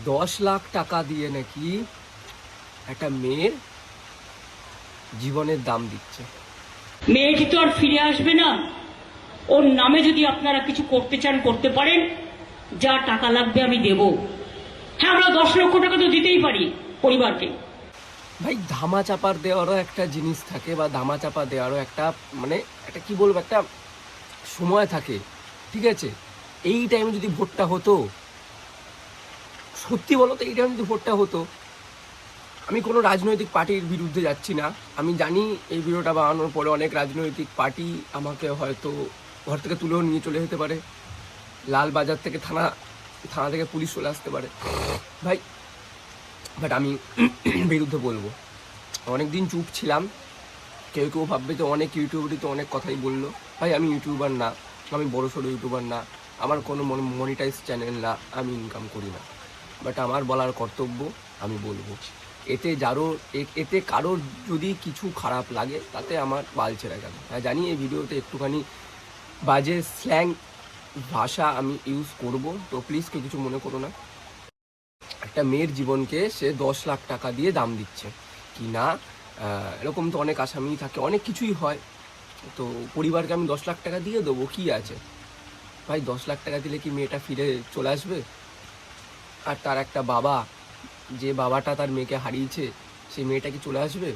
10 লাখ টাকা দিয়ে নাকি একটা মেয়ের জীবনের দাম দিচ্ছে। মেয়েটি তো আর ফিরে আসবে না। ওর নামে যদি আপনারা কিছু করতে চান করতে পারেন, যা টাকা লাগবে আমি দেব। হ্যাঁ, আমরা 10 লক্ষ টাকা তো দিতেই পারি পরিবারকে। ভাই ধামা চাপার দেওয়ারও একটা জিনিস থাকে, বা ধামা চাপা দেওয়ারও একটা মানে একটা কি বলবো, একটা সময় থাকে, ঠিক আছে? এই টাইমে যদি ভোটটা হতো, সত্যি বলো তো, এই টাইমে যদি ভোটটা হতো, আমি কোনো রাজনৈতিক পার্টির বিরুদ্ধে যাচ্ছি না। আমি জানি এই ভিডিওটা বানানোর পরে অনেক রাজনৈতিক পার্টি আমাকে হয়তো ঘর থেকে তুলেও নিয়ে চলে যেতে পারে, লাল বাজার থেকে থানা থেকে পুলিশ চলে আসতে পারে ভাই। বাট আমি বিরুদ্ধে বলবো। অনেক দিন চুপ ছিলাম, কেউ কেউ ভাববে যে অনেক ইউটিউবারই তো অনেক কথাই বললো। ভাই আমি ইউটিউবার না, আমি বড় সড়ো ইউটিউবার না, আমার কোনো মনিটাইজ চ্যানেল না, আমি ইনকাম করি না। বাট আমার বলার কর্তব্য, আমি বলবো। এতে কারোর যদি কিছু খারাপ লাগে তাতে আমার বাল ছেড়ে গেল। জানি এই ভিডিওতে একটুখানি বাজে স্ল্যাং ভাষা আমি ইউজ করব, তো প্লিজ কেউ কিছু মনে করো না। একটা মেয়ের জীবনকে সে 10 লাখ টাকা দিয়ে দাম দিচ্ছে কি না, এরকম তো অনেক আসামি থাকে, অনেক কিছুই হয়। তো পরিবারকে আমি 10 লাখ টাকা দিয়ে দেবো, কি আছে ভাই? 10 লাখ টাকা দিলে কি মেয়েটা ফিরে চলে আসবে? আর তার একটা বাবা, যে বাবাটা তার মেয়েকে হারিয়েছে, সেই মেয়েটা কি চলে আসবে?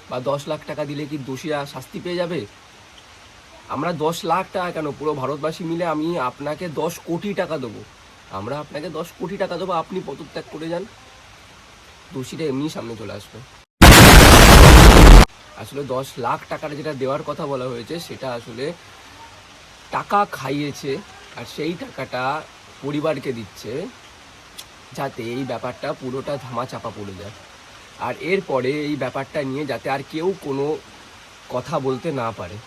বা 10 লাখ টাকা দিলে কি দোষীরা শাস্তি পেয়ে যাবে? আমরা 10 লাখ টাকা কেন, পুরো ভারতবাসী মিলে আমি আপনাকে 10 কোটি টাকা দেবো। আমরা আপনাকে 10 কোটি টাকা দেবো, আপনি পদত্যাগ করে যান, দোষীরা এমনি সামনে চলে আসবে। আসলে 10 লাখ টাকার যেটা দেওয়ার কথা বলা হয়েছে, সেটা আসলে টাকা খাইয়েছে, আর সেই টাকাটা পরিবারকে দিচ্ছে, যাতে এই ব্যাপারটা পুরোটা ধামা চাপা পড়ে যায়। আর এরপরে এই ব্যাপারটা নিয়ে যাতে আর কেউ কোনো কথা বলতে না পারে।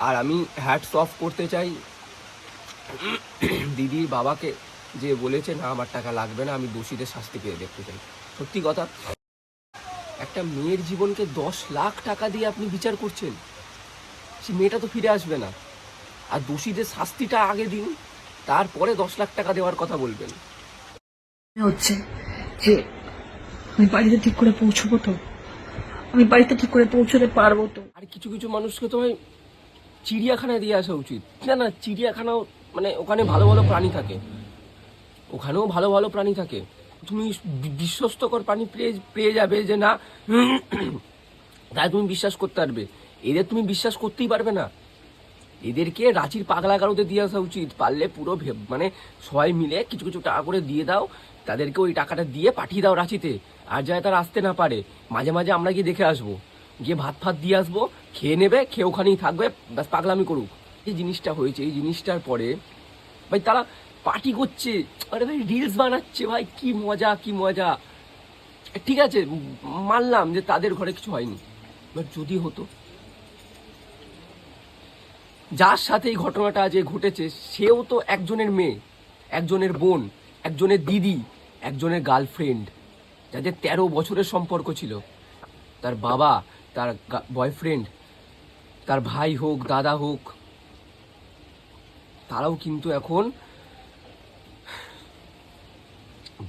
আর আমি হ্যাটস অফ করতে চাই দিদির বাবাকে, যে বলেছে না আমার টাকা লাগবে না, আমি দোষীদের শাস্তি পেয়ে দেখতে চাই। সত্যি কথা, একটা মেয়ের জীবনকে 10 লাখ টাকা দিয়ে আপনি বিচার করছেন, সে মেয়েটা তো ফিরে আসবে না। আর দোষীদের শাস্তিটা আগে দিন, তারপরে 10 লাখ টাকা দেওয়ার কথা বলবেন। হচ্ছে যে আমি বাড়িতে ঠিক করে পৌঁছবো তো, আমি বাড়িতে ঠিক করে পৌঁছতে পারবো তো। আর কিছু কিছু মানুষকে তো ভাই চিড়িয়াখানায় দিয়ে আসা উচিত। না না, চিড়িয়াখানাও মানে ওখানে ভালো ভালো প্রাণী থাকে, ওখানেও ভালো ভালো প্রাণী থাকে। তুমি বিশ্বস্তকর প্রাণী পেয়ে যাবে যে না, তাই তুমি বিশ্বাস করতে পারবে। এদের তুমি বিশ্বাস করতেই পারবে না। এদেরকে রাঁচির পাগলা গারোতে দিয়ে আসা উচিত। পারলে পুরো মানে সবাই মিলে কিছু কিছু টাকা করে দিয়ে দাও, তাদেরকে ওই টাকাটা দিয়ে পাঠিয়ে দাও রাঁচিতে। আর যায় তারা আসতে না পারে, মাঝে মাঝে আমরা গিয়ে দেখে আসবো, গিয়ে ভাত ফাত দিয়ে আসবো, খেয়ে নেবে, খেয়ে ওখানেই থাকবে, ব্যাস পাগলামি করুক। এই জিনিসটা হয়েছে, এই জিনিসটার পরে ভাই তারা পার্টি করছে, আরে ভাই রিলস বানাচ্ছে, ভাই কি মজা কি মজা। ঠিক আছে, মানলাম যে তাদের ঘরে কিছু হয়নি, বাট যদি হতো, যার সাথে এই ঘটনাটা যে ঘটেছে সেও তো একজনের মেয়ে, একজনের বোন, একজনের দিদি, একজনের গার্লফ্রেন্ড, যাদের 13 বছরের সম্পর্ক ছিল। তার বাবা, তার বয়ফ্রেন্ড, তার ভাই হোক দাদা হোক, তারাও কিন্তু এখন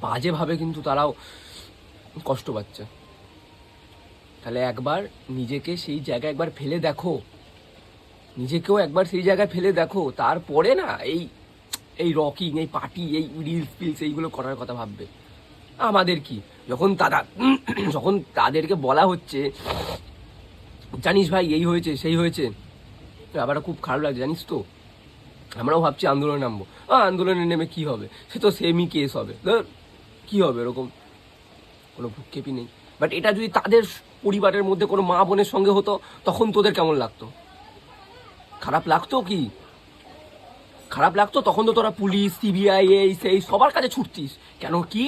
বাজেভাবে কিন্তু তারাও কষ্ট পাচ্ছে। তাহলে একবার নিজেকে সেই জায়গায় একবার ফেলে দেখো, নিজেকেও একবার সেই জায়গায় ফেলে দেখো, তারপরে না এই এই রকিং, এই পার্টি, এই রিলস ফিলস এইগুলো করার কথা ভাববে। আমাদের কি, যখন তাদেরকে বলা হচ্ছে জানিস ভাই এই হয়েছে সেই হয়েছে, তো আবার খুব খারাপ লাগছে জানিস তো। আমরাও ভাবছি আন্দোলনে নামবো, আন্দোলনে নেমে কি হবে, সে তো সেমই কেস হবে, কি হবে, এরকম কোনো ভূক্ষেপই নেই। বাট এটা যদি তাদের পরিবারের মধ্যে কোনো মা বোনের সঙ্গে হতো, তখন তোদের কেমন লাগতো? খারাপ লাগতো কি? খারাপ লাগতো। তখন তো তোরা পুলিশ, সিবিআই, এই সেই সবার কাছে ছুটতিস, কেন কি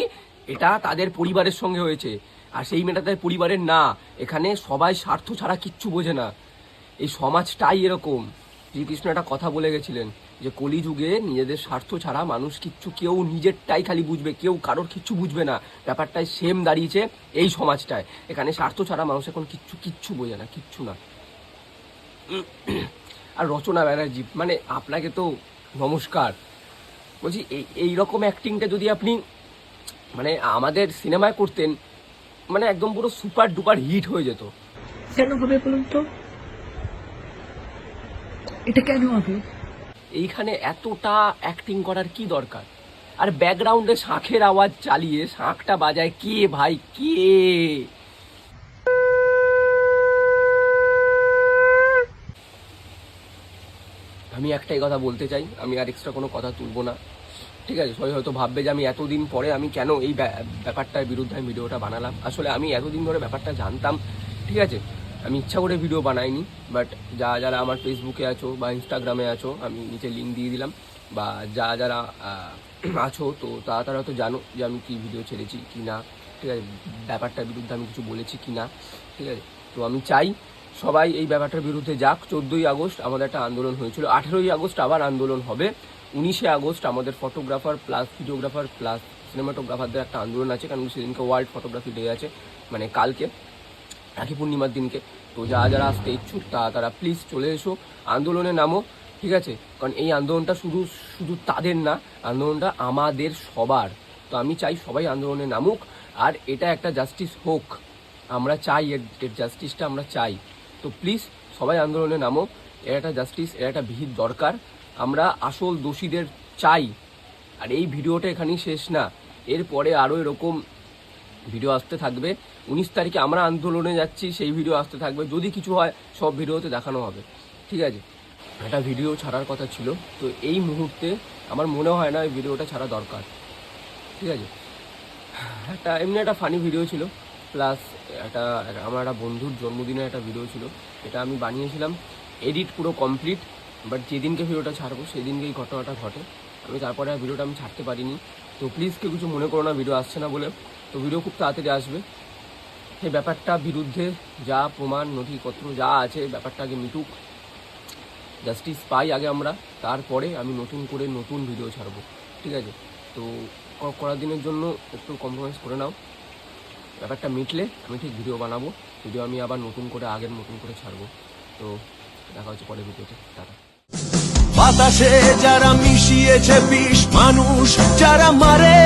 এটা তাদের পরিবারের সঙ্গে হয়েছে। আর সেই মেয়েটা তাদের পরিবারের না। এখানে সবাই স্বার্থ ছাড়া কিচ্ছু বোঝে না, এই সমাজটাই এরকম। শ্রীকৃষ্ণ একটা কথা বলে গেছিলেন যে কলিযুগে নিজেদের স্বার্থ ছাড়া মানুষ কিচ্ছু, কেউ নিজেরটাই খালি বুঝবে, কেউ কারোর কিচ্ছু বুঝবে না। ব্যাপারটাই সেম দাঁড়িয়েছে এই সমাজটায়। এখানে স্বার্থ ছাড়া মানুষ এখন কিচ্ছু বোঝে না, কিচ্ছু না। আর রচনা ব্যানার্জি, মানে আপনাকে তো নমস্কার বলছি, এইরকম অ্যাক্টিংটা যদি আপনি মানে আমাদের সিনেমায় করতেন, মানে একদম পুরো সুপার ডুপার হিট হয়ে যেত। কেন হবে বলুন তো, এটা কেন হবে? এইখানে এতটা অ্যাক্টিং করার কি দরকার? আর ব্যাকগ্রাউন্ডে শাঁখের আওয়াজ চালিয়ে শাঁখটা বাজায় কে ভাই, কে? আমি একটাই কথা বলতে চাই, আমি আর এক্সট্রা কোনো কথা তুলবো না, ঠিক আছে? সবাই হয়তো ভাববে যে আমি এতদিন পরে আমি কেন এই ব্যাপারটার বিরুদ্ধে আমি ভিডিওটা বানালাম। আসলে আমি এতদিন ধরে ব্যাপারটা জানতাম, ঠিক আছে? আমি ইচ্ছা করে ভিডিও বানাইনি, বাট যারা আমার ফেসবুকে আছো বা ইনস্টাগ্রামে আছো, আমি নিচে লিঙ্ক দিয়ে দিলাম, বা যারা আছো তো তারা তো জানো যে আমি কি ভিডিও ছেড়েছি কি না, ঠিক আছে? ব্যাপারটার বিরুদ্ধে আমি কিছু বলেছি কি না, ঠিক আছে? তো আমি চাই সবাই এই ব্যাপারটার বিরুদ্ধে যাক। 14ই আগস্ট আমাদের একটা আন্দোলন হয়েছিল, 18ই আগস্ট আবার আন্দোলন হবে, 19শে আগস্ট আমাদের ফটোগ্রাফার প্লাস ভিডিওগ্রাফার প্লাস সিনেমাটোগ্রাফারদের একটা আন্দোলন আছে, কারণ সেদিনকে ওয়ার্ল্ড ফটোগ্রাফি ডে আছে, মানে কালকে রাখি পূর্ণিমার দিনকে। তো যারা আসতে ইচ্ছুক তারা প্লিজ চলে এসো, আন্দোলনে নামো, ঠিক আছে? কারণ এই আন্দোলনটা শুধু তাদের না, আন্দোলনটা আমাদের সবার। তো আমি চাই সবাই আন্দোলনে নামুক, আর এটা একটা জাস্টিস হোক, আমরা চাই এর জাস্টিসটা আমরা চাই। তো প্লিজ সবাই আন্দোলনে নামো, এর একটা জাস্টিস, এর একটা বিহিত দরকার, আমরা আসল দোষীদের চাই। আর এই ভিডিওটা এখানেই শেষ না, এরপরে আরও এরকম ভিডিও আসতে থাকবে। 19 তারিখে আমরা আন্দোলনে যাচ্ছি, সেই ভিডিও আসতে থাকবে, যদি কিছু হয় সব ভিডিওতে দেখানো হবে, ঠিক আছে? একটা ভিডিও ছাড়ার কথা ছিল, তো এই মুহূর্তে আমার মনে হয় না এই ভিডিওটা ছাড়া দরকার, ঠিক আছে? এমনি একটা ফানি ভিডিও ছিল, প্লাস আমার একটা বন্ধুর জন্মদিনের একটা ভিডিও ছিল, এটা আমি বানিয়েছিলাম, এডিট পুরো কমপ্লিট, বাট যেদিনকে ভিডিওটা ছাড়বো সেদিনকেই ঘটনাটা ঘটে, আমি তারপরে আর ভিডিওটা আমি ছাড়তে পারিনি। তো প্লিজ কেউ কিছু মনে করো না ভিডিও আসছে না বলে, তো ভিডিও খুব তাড়াতাড়ি আসবে। এই ব্যাপারটা বিরুদ্ধে যা প্রমাণ নথিপত্র যা আছে, ব্যাপারটা আগে মিটুক, জাস্টিস পাই আগে আমরা, তারপরে আমি নতুন করে নতুন ভিডিও ছাড়বো, ঠিক আছে? তো করার দিনের জন্য একটু কম্প্রোমাইজ করে নাও, ব্যাপারটা মিটলে আমি ঠিক ভিডিও বানাবো, ভিডিও আমি আবার নতুন করে আগের মতন করে ছাড়বো। তো দেখা হচ্ছে পরের ভিডিওতে, টাটা। বাতাসে যারা মিশিয়েছে বিষ, মানুষ যারা মারে